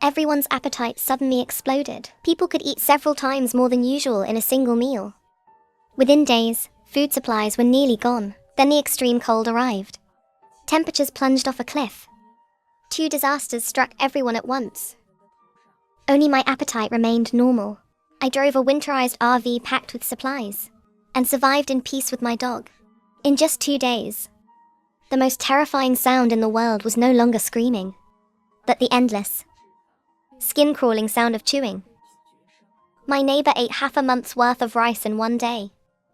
Everyone's appetite suddenly exploded. People could eat several times more than usual in a single meal. Within days, food supplies were nearly gone. Then the extreme cold arrived. Temperatures plunged off a cliff. Two disasters struck everyone at once. Only my appetite remained normal. I drove a winterized RV packed with supplies, and survived in peace with my dog. In just 2 days, the most terrifying sound in the world was no longer screaming, but the endless, skin-crawling sound of chewing. My neighbor ate half a month's worth of rice in one day.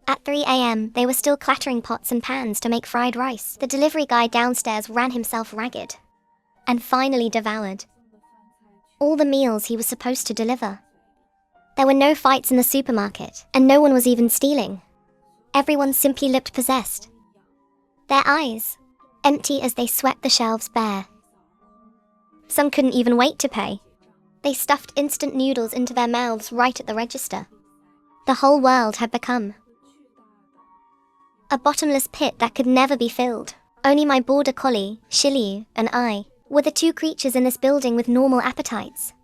At 3 a.m., they were still clattering pots and pans to make fried rice. The delivery guy downstairs ran himself ragged, and finally devoured all the meals he was supposed to deliver. There were no fights in the supermarket, and no one was even stealing. Everyone simply looked possessed, their eyes empty as they swept the shelves bare. Some couldn't even wait to pay. They stuffed instant noodles into their mouths right at the register. The whole world had become a bottomless pit that could never be filled. Only my border collie, Shiliu, and I were the two creatures in this building with normal appetites.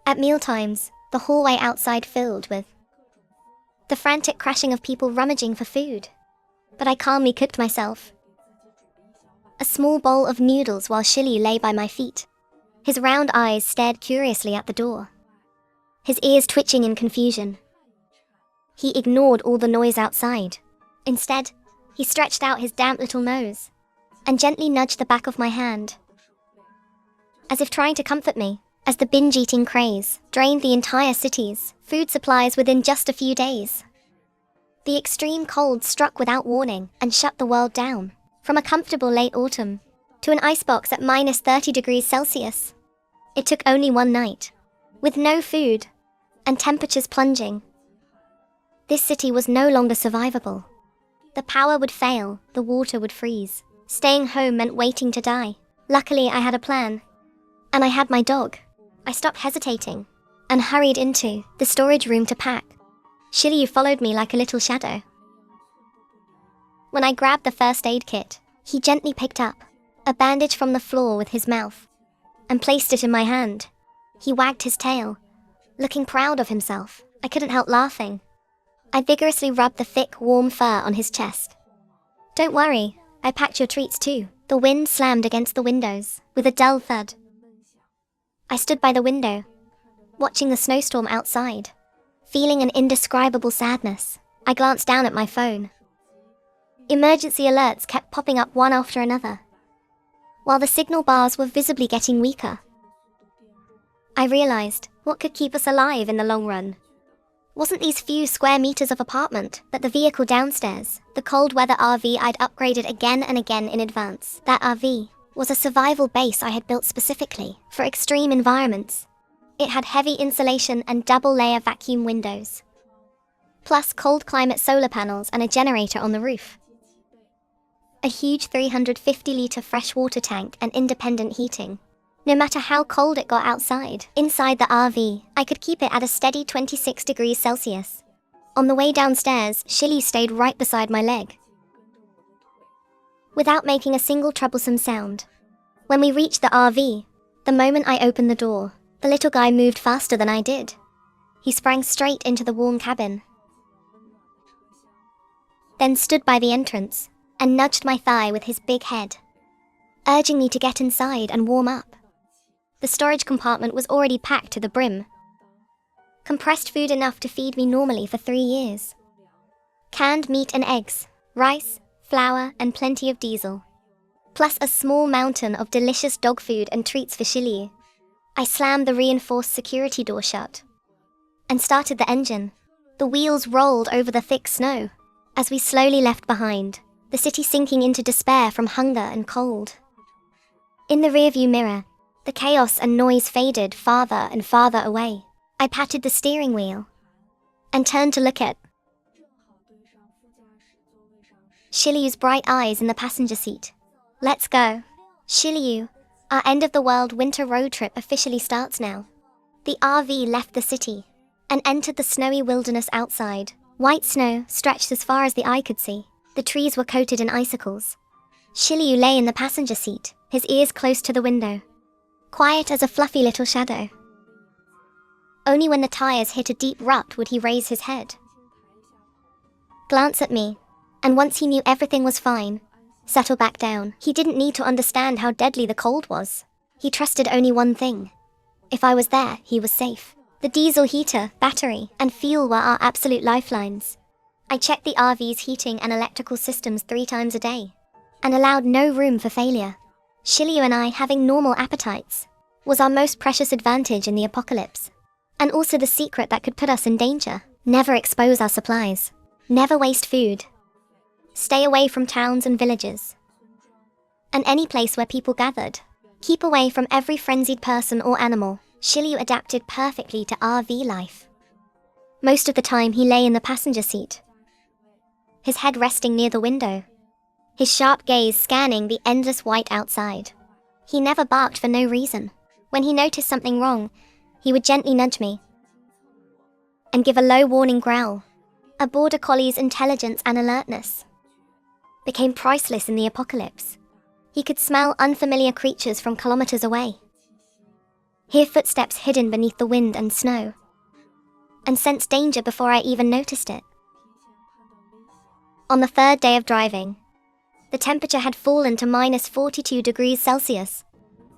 At mealtimes, the hallway outside filled with the frantic crashing of people rummaging for food. But I calmly cooked myself a small bowl of noodles while Shiliu lay by my feet. His round eyes stared curiously at the door, his ears twitching in confusion. He ignored all the noise outside. Instead, he stretched out his damp little nose and gently nudged the back of my hand, as if trying to comfort me. As the binge-eating craze drained the entire city's food supplies within just a few days, the extreme cold struck without warning and shut the world down. From a comfortable late autumn to an icebox at minus 30 degrees Celsius, it took only one night. With no food and temperatures plunging, this city was no longer survivable. The power would fail, the water would freeze. Staying home meant waiting to die. Luckily, I had a plan, and I had my dog. I stopped hesitating and hurried into the storage room to pack. Shiliu followed me like a little shadow. When I grabbed the first aid kit, he gently picked up a bandage from the floor with his mouth and placed it in my hand. He wagged his tail, looking proud of himself. I couldn't help laughing. I vigorously rubbed the thick, warm fur on his chest. "Don't worry, I packed your treats too." The wind slammed against the windows with a dull thud. I stood by the window, watching the snowstorm outside. Feeling an indescribable sadness, I glanced down at my phone. Emergency alerts kept popping up one after another, while the signal bars were visibly getting weaker. I realized what could keep us alive in the long run wasn't these few square meters of apartment, but the vehicle downstairs, the cold weather RV I'd upgraded again and again in advance. That RV was a survival base I had built specifically for extreme environments. It had heavy insulation and double-layer vacuum windows, plus cold climate solar panels and a generator on the roof. A huge 350-liter freshwater tank and independent heating. No matter how cold it got outside, inside the RV, I could keep it at a steady 26 degrees Celsius. On the way downstairs, Shiliu stayed right beside my leg, without making a single troublesome sound. When we reached the RV, the moment I opened the door, the little guy moved faster than I did. He sprang straight into the warm cabin, then stood by the entrance and nudged my thigh with his big head, urging me to get inside and warm up. The storage compartment was already packed to the brim. Compressed food enough to feed me normally for 3 years. Canned meat and eggs, rice, flour, and plenty of diesel. Plus a small mountain of delicious dog food and treats for Shiliu. I slammed the reinforced security door shut and started the engine. The wheels rolled over the thick snow as we slowly left behind, the city sinking into despair from hunger and cold. In the rearview mirror, the chaos and noise faded farther and farther away. I patted the steering wheel and turned to look at Shiliu's bright eyes in the passenger seat. "Let's go." Shiliu, our end-of-the-world winter road trip officially starts now. The RV left the city and entered the snowy wilderness outside. White snow stretched as far as the eye could see. The trees were coated in icicles. Shiliu lay in the passenger seat, his ears close to the window, quiet as a fluffy little shadow. Only when the tires hit a deep rut would he raise his head, glance at me, and once he knew everything was fine, settle back down. He didn't need to understand how deadly the cold was. He trusted only one thing. If I was there, he was safe. The diesel heater, battery, and fuel were our absolute lifelines. I checked the RV's heating and electrical systems 3 times a day, and allowed no room for failure. Shiliu and I having normal appetites was our most precious advantage in the apocalypse, and also the secret that could put us in danger. Never expose our supplies. Never waste food. Stay away from towns and villages, and any place where people gathered. Keep away from every frenzied person or animal. Shiliu adapted perfectly to RV life. Most of the time he lay in the passenger seat, his head resting near the window, his sharp gaze scanning the endless white outside. He never barked for no reason. When he noticed something wrong, he would gently nudge me and give a low warning growl. A border collie's intelligence and alertness became priceless in the apocalypse. He could smell unfamiliar creatures from kilometers away, hear footsteps hidden beneath the wind and snow, and sense danger before I even noticed it. On the 3rd day of driving, the temperature had fallen to minus 42 degrees Celsius.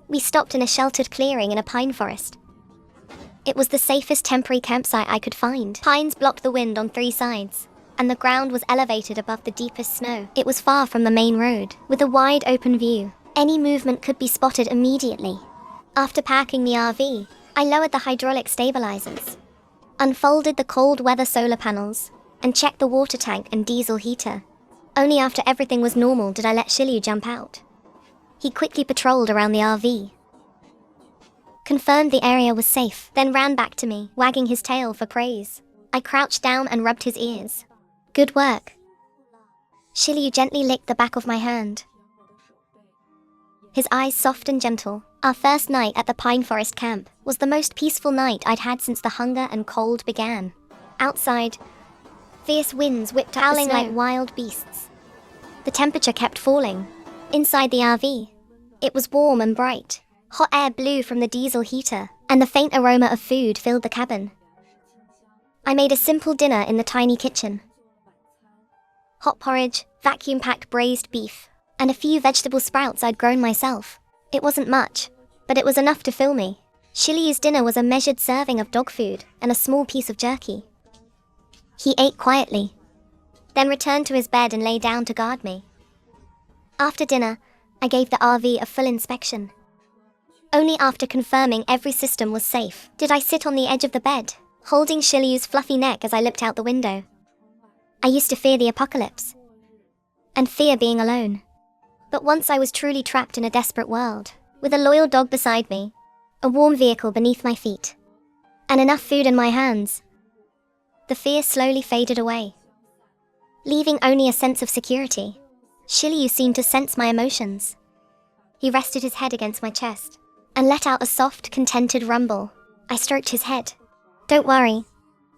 We stopped in a sheltered clearing in a pine forest. It was the safest temporary campsite I could find. Pines blocked the wind on 3 sides, and the ground was elevated above the deepest snow. It was far from the main road, with a wide open view. Any movement could be spotted immediately. After parking the RV, I lowered the hydraulic stabilizers, unfolded the cold weather solar panels, and checked the water tank and diesel heater. Only after everything was normal did I let Shiliu jump out. He quickly patrolled around the RV, confirmed the area was safe, then ran back to me, wagging his tail for praise. I crouched down and rubbed his ears. Good work. Shiliu gently licked the back of my hand, his eyes soft and gentle. Our first night at the pine forest camp was the most peaceful night I'd had since the hunger and cold began. Outside, fierce winds whipped up howling like wild beasts. The temperature kept falling. Inside the RV, it was warm and bright. Hot air blew from the diesel heater, and the faint aroma of food filled the cabin. I made a simple dinner in the tiny kitchen. Hot porridge, vacuum-packed braised beef, and a few vegetable sprouts I'd grown myself. It wasn't much, but it was enough to fill me. Shiliu's dinner was a measured serving of dog food and a small piece of jerky. He ate quietly, then returned to his bed and lay down to guard me. After dinner, I gave the RV a full inspection. Only after confirming every system was safe did I sit on the edge of the bed, holding Shiliu's fluffy neck as I looked out the window. I used to fear the apocalypse, and fear being alone. But once I was truly trapped in a desperate world, with a loyal dog beside me, a warm vehicle beneath my feet, and enough food in my hands, the fear slowly faded away, leaving only a sense of security. Shiliu seemed to sense my emotions. He rested his head against my chest and let out a soft, contented rumble. I stroked his head. Don't worry.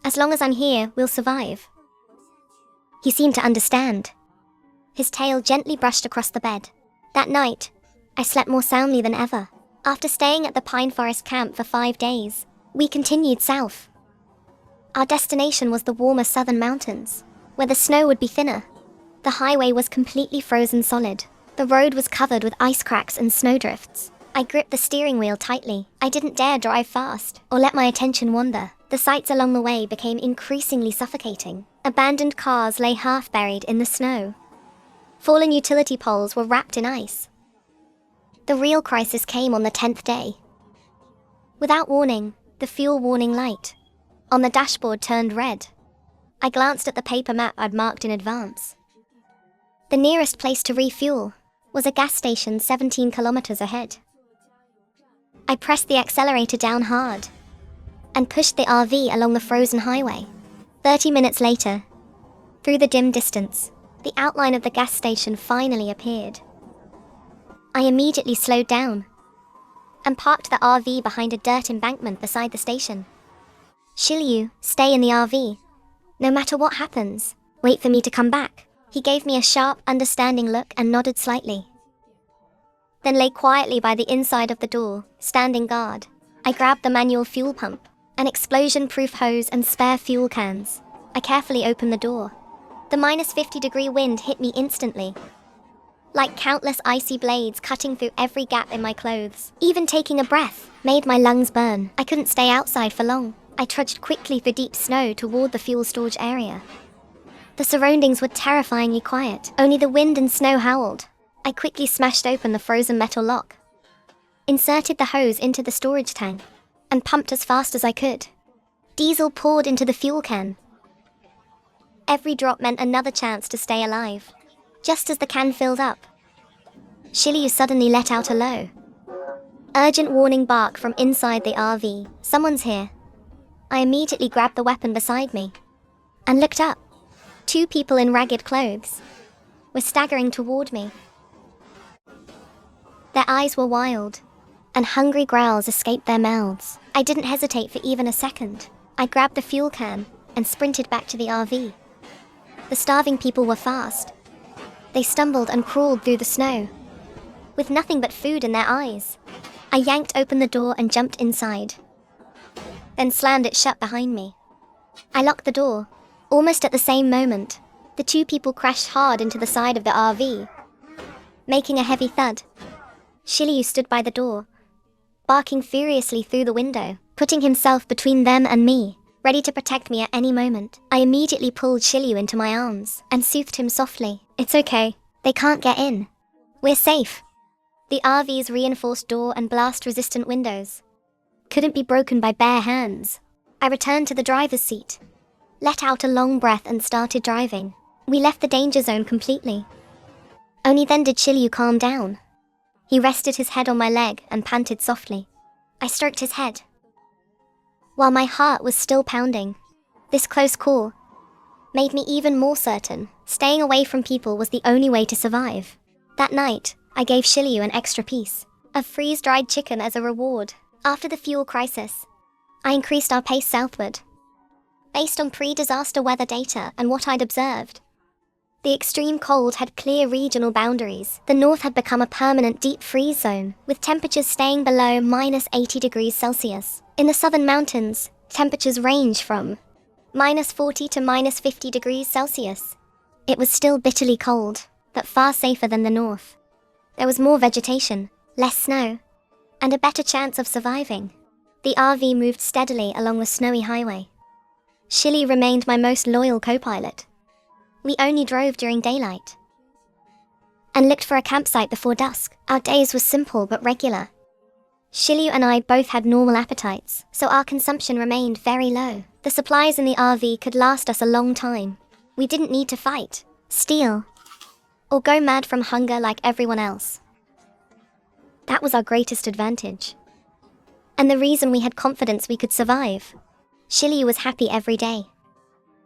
As long as I'm here, we'll survive. He seemed to understand. His tail gently brushed across the bed. That night, I slept more soundly than ever. After staying at the pine forest camp for 5 days, we continued south. Our destination was the warmer southern mountains, where the snow would be thinner. The highway was completely frozen solid. The road was covered with ice cracks and snowdrifts. I gripped the steering wheel tightly. I didn't dare drive fast or let my attention wander. The sights along the way became increasingly suffocating. Abandoned cars lay half buried in the snow. Fallen utility poles were wrapped in ice. The real crisis came on the 10th day. Without warning, the fuel warning light on the dashboard turned red. I glanced at the paper map I'd marked in advance. The nearest place to refuel was a gas station 17 kilometers ahead. I pressed the accelerator down hard and pushed the RV along the frozen highway. 30 minutes later, through the dim distance, the outline of the gas station finally appeared. I immediately slowed down and parked the RV behind a dirt embankment beside the station. Shiliu, stay in the RV. No matter what happens, wait for me to come back. He gave me a sharp, understanding look and nodded slightly, then lay quietly by the inside of the door, standing guard. I grabbed the manual fuel pump an explosion-proof hose and spare fuel cans. I carefully opened the door. The -50-degree wind hit me instantly, like countless icy blades cutting through every gap in my clothes. Even taking a breath made my lungs burn. I couldn't stay outside for long. I trudged quickly through deep snow toward the fuel storage area. The surroundings were terrifyingly quiet. Only the wind and snow howled. I quickly smashed open the frozen metal lock, inserted the hose into the storage tank, and pumped as fast as I could. Diesel poured into the fuel can. Every drop meant another chance to stay alive. Just as the can filled up, Shiliu suddenly let out a low, urgent warning bark from inside the RV. Someone's here. I immediately grabbed the weapon beside me and looked up. 2 people in ragged clothes were staggering toward me. Their eyes were wild, and hungry growls escaped their mouths. I didn't hesitate for even a second. I grabbed the fuel can and sprinted back to the RV. The starving people were fast. They stumbled and crawled through the snow, with nothing but food in their eyes. I yanked open the door and jumped inside, then slammed it shut behind me. I locked the door. Almost at the same moment, the 2 people crashed hard into the side of the RV, making a heavy thud. Shiliu stood by the door, barking furiously through the window, putting himself between them and me, ready to protect me at any moment. I immediately pulled Shiliu into my arms and soothed him softly. It's okay. They can't get in. We're safe. The RV's reinforced door and blast-resistant windows couldn't be broken by bare hands. I returned to the driver's seat, let out a long breath and started driving. We left the danger zone completely. Only then did Shiliu calm down. He rested his head on my leg and panted softly. I stroked his head, while my heart was still pounding. This close call made me even more certain staying away from people was the only way to survive. That night, I gave Shiliu an extra piece of freeze-dried chicken as a reward. After the fuel crisis, I increased our pace southward, based on pre-disaster weather data and what I'd observed. The extreme cold had clear regional boundaries. The north had become a permanent deep freeze zone, with temperatures staying below -80 degrees Celsius. In the southern mountains, temperatures range from -40 to -50 degrees Celsius. It was still bitterly cold, but far safer than the north. There was more vegetation, less snow, and a better chance of surviving. The RV moved steadily along the snowy highway. Shiliu remained my most loyal co-pilot. We only drove during daylight and looked for a campsite before dusk. Our days were simple but regular. Shiliu and I both had normal appetites, so our consumption remained very low. The supplies in the RV could last us a long time. We didn't need to fight, steal, or go mad from hunger like everyone else. That was our greatest advantage, and the reason we had confidence we could survive. Shiliu was happy every day.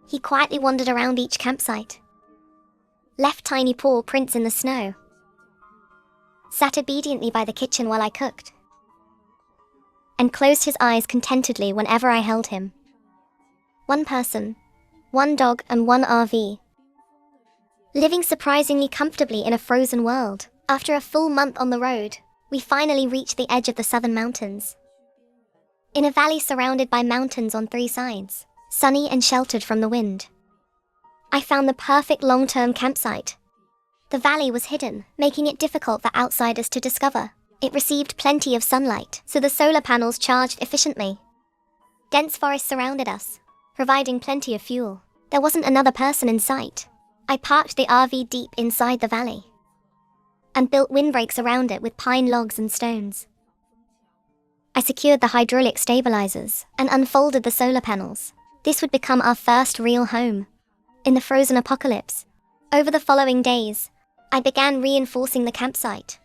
He quietly wandered around each campsite, left tiny paw prints in the snow, sat obediently by the kitchen while I cooked, and closed his eyes contentedly whenever I held him. 1 person, 1 dog and 1 RV, living surprisingly comfortably in a frozen world. After a full month on the road, we finally reached the edge of the southern mountains. In a valley surrounded by mountains on 3 sides, sunny and sheltered from the wind, I found the perfect long-term campsite. The valley was hidden, making it difficult for outsiders to discover. It received plenty of sunlight, so the solar panels charged efficiently. Dense forests surrounded us, providing plenty of fuel. There wasn't another person in sight. I parked the RV deep inside the valley and built windbreaks around it with pine logs and stones. I secured the hydraulic stabilizers and unfolded the solar panels. This would become our first real home in the frozen apocalypse. Over the following days, I began reinforcing the campsite.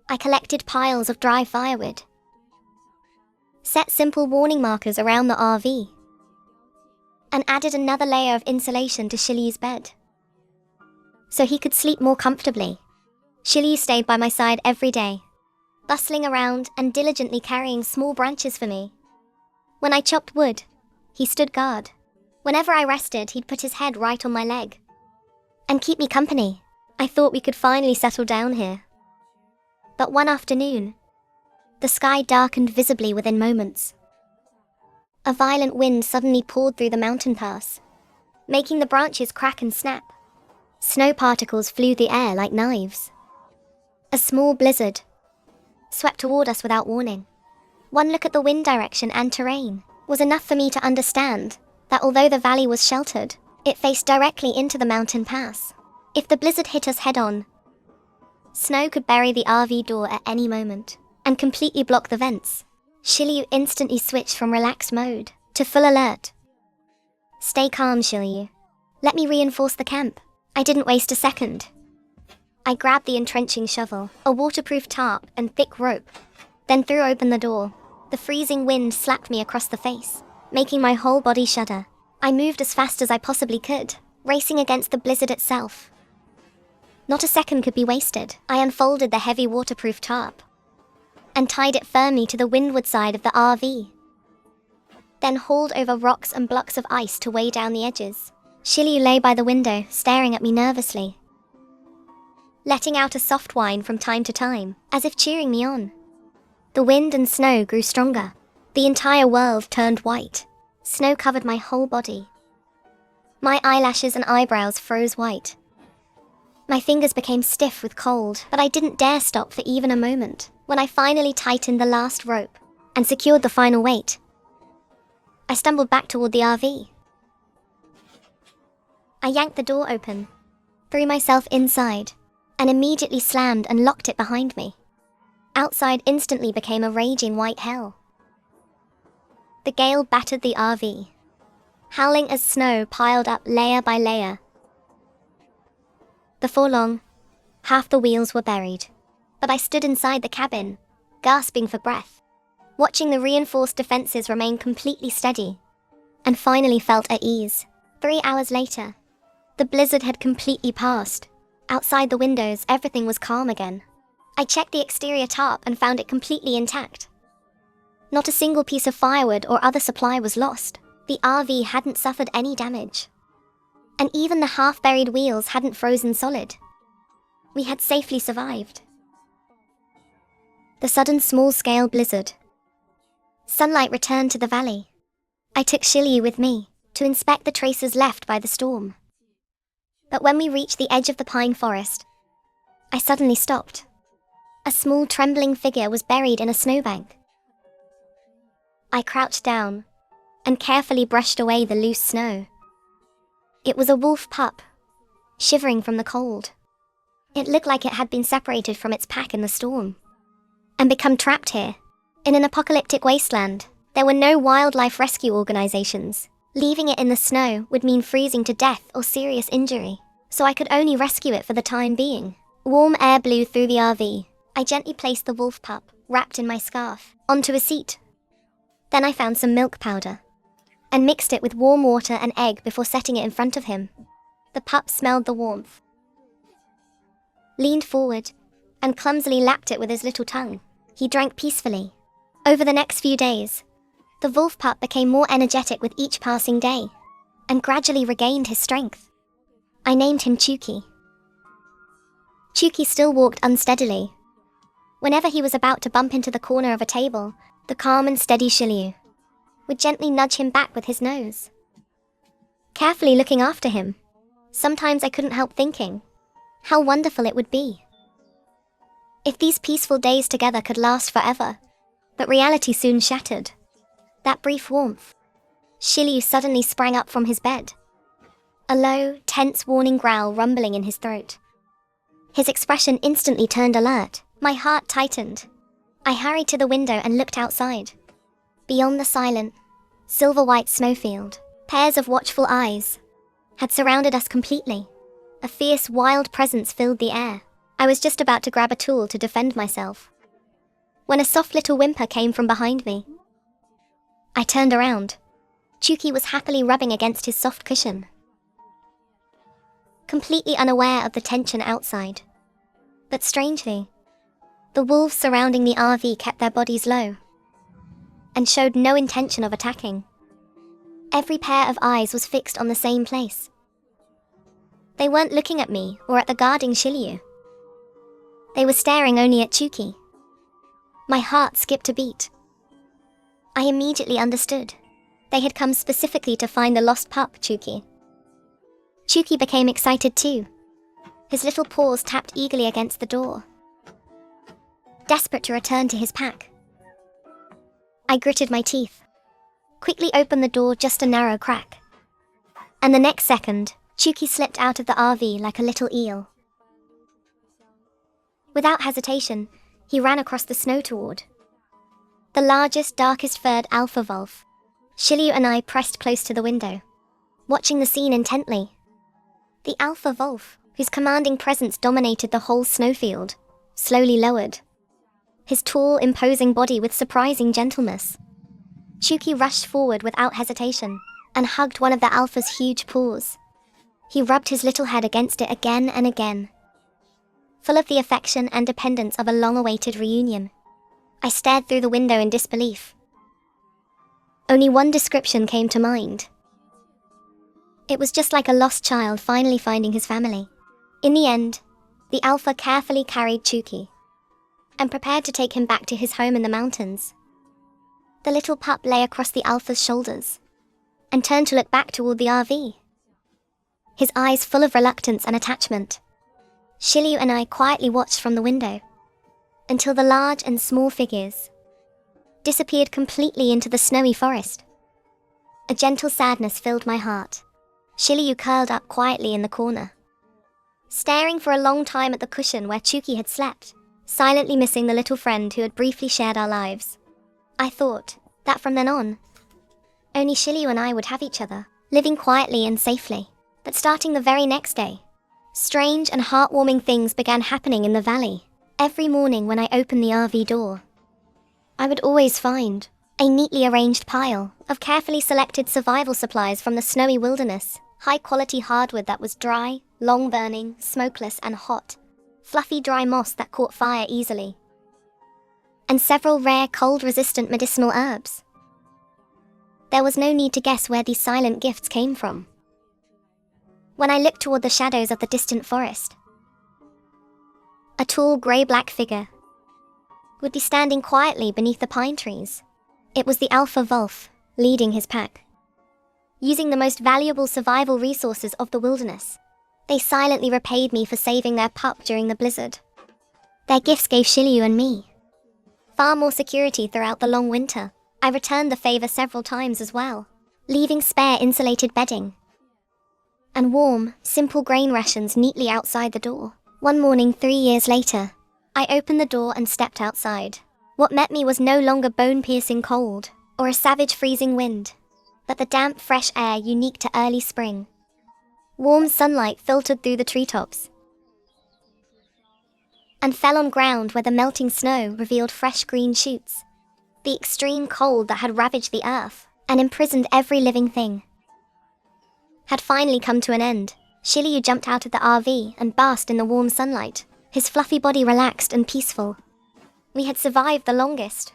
I collected piles of dry firewood, set simple warning markers around the RV, and added another layer of insulation to Shiliu's bed, so he could sleep more comfortably. Shiliu stayed by my side every day, bustling around and diligently carrying small branches for me. When I chopped wood, he stood guard. Whenever I rested, he'd put his head right on my leg and keep me company. I thought we could finally settle down here. But one afternoon, the sky darkened visibly within moments. A violent wind suddenly poured through the mountain pass, making the branches crack and snap. Snow particles flew the air like knives. A small blizzard swept toward us without warning. One look at the wind direction and terrain was enough for me to understand that although the valley was sheltered, it faced directly into the mountain pass. If the blizzard hit us head-on, snow could bury the RV door at any moment and completely block the vents. Shiryu instantly switched from relaxed mode to full alert. "Stay calm, Shiryu. Let me reinforce the camp." I didn't waste a second. I grabbed the entrenching shovel, a waterproof tarp, and thick rope, then threw open the door. The freezing wind slapped me across the face, making my whole body shudder. I moved as fast as I possibly could, racing against the blizzard itself. Not a second could be wasted. I unfolded the heavy waterproof tarp and tied it firmly to the windward side of the RV, then hauled over rocks and blocks of ice to weigh down the edges. Shiryu lay by the window, staring at me nervously, letting out a soft whine from time to time, as if cheering me on. The wind and snow grew stronger. The entire world turned white. Snow covered my whole body. My eyelashes and eyebrows froze white. My fingers became stiff with cold, but I didn't dare stop for even a moment. When I finally tightened the last rope and secured the final weight, I stumbled back toward the RV. I yanked the door open, threw myself inside, and immediately slammed and locked it behind me. Outside instantly became a raging white hell. The gale battered the RV, howling as snow piled up layer by layer. Before long, half the wheels were buried, but I stood inside the cabin, gasping for breath, watching the reinforced defenses remain completely steady, and finally felt at ease. 3 hours later, the blizzard had completely passed. Outside the windows, everything was calm again. I checked the exterior tarp and found it completely intact. Not a single piece of firewood or other supply was lost. The RV hadn't suffered any damage, and even the half-buried wheels hadn't frozen solid. We had safely survived the sudden small-scale blizzard. Sunlight returned to the valley. I took Shiryu with me to inspect the traces left by the storm. But when we reached the edge of the pine forest, I suddenly stopped. A small trembling figure was buried in a snowbank. I crouched down and carefully brushed away the loose snow. It was a wolf pup, shivering from the cold. It looked like it had been separated from its pack in the storm and become trapped here. In an apocalyptic wasteland, there were no wildlife rescue organizations. Leaving it in the snow would mean freezing to death or serious injury, so I could only rescue it for the time being. Warm air blew through the RV. I gently placed the wolf pup, wrapped in my scarf, onto a seat. Then I found some milk powder and mixed it with warm water and egg before setting it in front of him. The pup smelled the warmth, leaned forward, and clumsily lapped it with his little tongue. He drank peacefully. Over the next few days, the wolf pup became more energetic with each passing day and gradually regained his strength. I named him Chuki. Chuki still walked unsteadily. Whenever he was about to bump into the corner of a table, the calm and steady Shiryu would gently nudge him back with his nose, carefully looking after him. Sometimes I couldn't help thinking how wonderful it would be if these peaceful days together could last forever. But reality soon shattered that brief warmth. Shiryu suddenly sprang up from his bed, a low, tense warning growl rumbling in his throat. His expression instantly turned alert. My heart tightened. I hurried to the window and looked outside. Beyond the silent, silver-white snowfield, pairs of watchful eyes had surrounded us completely. A fierce, wild presence filled the air. I was just about to grab a tool to defend myself when a soft little whimper came from behind me. I turned around. Chuki was happily rubbing against his soft cushion, completely unaware of the tension outside. But strangely, the wolves surrounding the RV kept their bodies low and showed no intention of attacking. Every pair of eyes was fixed on the same place. They weren't looking at me or at the guarding Shiryu. They were staring only at Chuki. My heart skipped a beat. I immediately understood. They had come specifically to find the lost pup, Chuki. Chuki became excited too. His little paws tapped eagerly against the door, desperate to return to his pack. I gritted my teeth, quickly opened the door just a narrow crack. And the next second, Chuki slipped out of the RV like a little eel. Without hesitation, he ran across the snow toward the largest, darkest-furred alpha wolf. Shiryu and I pressed close to the window, watching the scene intently. The alpha wolf, whose commanding presence dominated the whole snowfield, slowly lowered his tall, imposing body with surprising gentleness. Chuki rushed forward without hesitation and hugged one of the alpha's huge paws. He rubbed his little head against it again and again, full of the affection and dependence of a long-awaited reunion. I stared through the window in disbelief. Only one description came to mind. It was just like a lost child finally finding his family. In the end, the alpha carefully carried Chuki and prepared to take him back to his home in the mountains. The little pup lay across the alpha's shoulders and turned to look back toward the RV, his eyes full of reluctance and attachment. Shiryu and I quietly watched from the window until the large and small figures disappeared completely into the snowy forest. A gentle sadness filled my heart. Shiryu curled up quietly in the corner, staring for a long time at the cushion where Chuki had slept, silently missing the little friend who had briefly shared our lives. I thought that from then on, only Shiryu and I would have each other, living quietly and safely. But starting the very next day, strange and heartwarming things began happening in the valley. Every morning when I opened the RV door, I would always find a neatly arranged pile of carefully selected survival supplies from the snowy wilderness, high-quality hardwood that was dry, long-burning, smokeless and hot, fluffy dry moss that caught fire easily, and several rare cold-resistant medicinal herbs. There was no need to guess where these silent gifts came from. When I looked toward the shadows of the distant forest, a tall grey-black figure would be standing quietly beneath the pine trees. It was the alpha wolf, leading his pack, using the most valuable survival resources of the wilderness. They silently repaid me for saving their pup during the blizzard. Their gifts gave Shiryu and me far more security throughout the long winter. I returned the favor several times as well, leaving spare insulated bedding and warm, simple grain rations neatly outside the door. One morning 3 years later, I opened the door and stepped outside. What met me was no longer bone-piercing cold or a savage freezing wind, but the damp, fresh air unique to early spring. Warm sunlight filtered through the treetops and fell on ground where the melting snow revealed fresh green shoots. The extreme cold that had ravaged the earth and imprisoned every living thing had finally come to an end. Shiryu jumped out of the RV and basked in the warm sunlight, his fluffy body relaxed and peaceful. We had survived the longest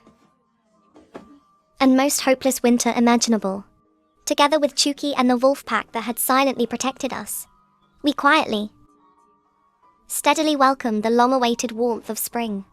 and most hopeless winter imaginable, together with Chuki and the wolf pack that had silently protected us. We quietly, steadily welcomed the long-awaited warmth of spring.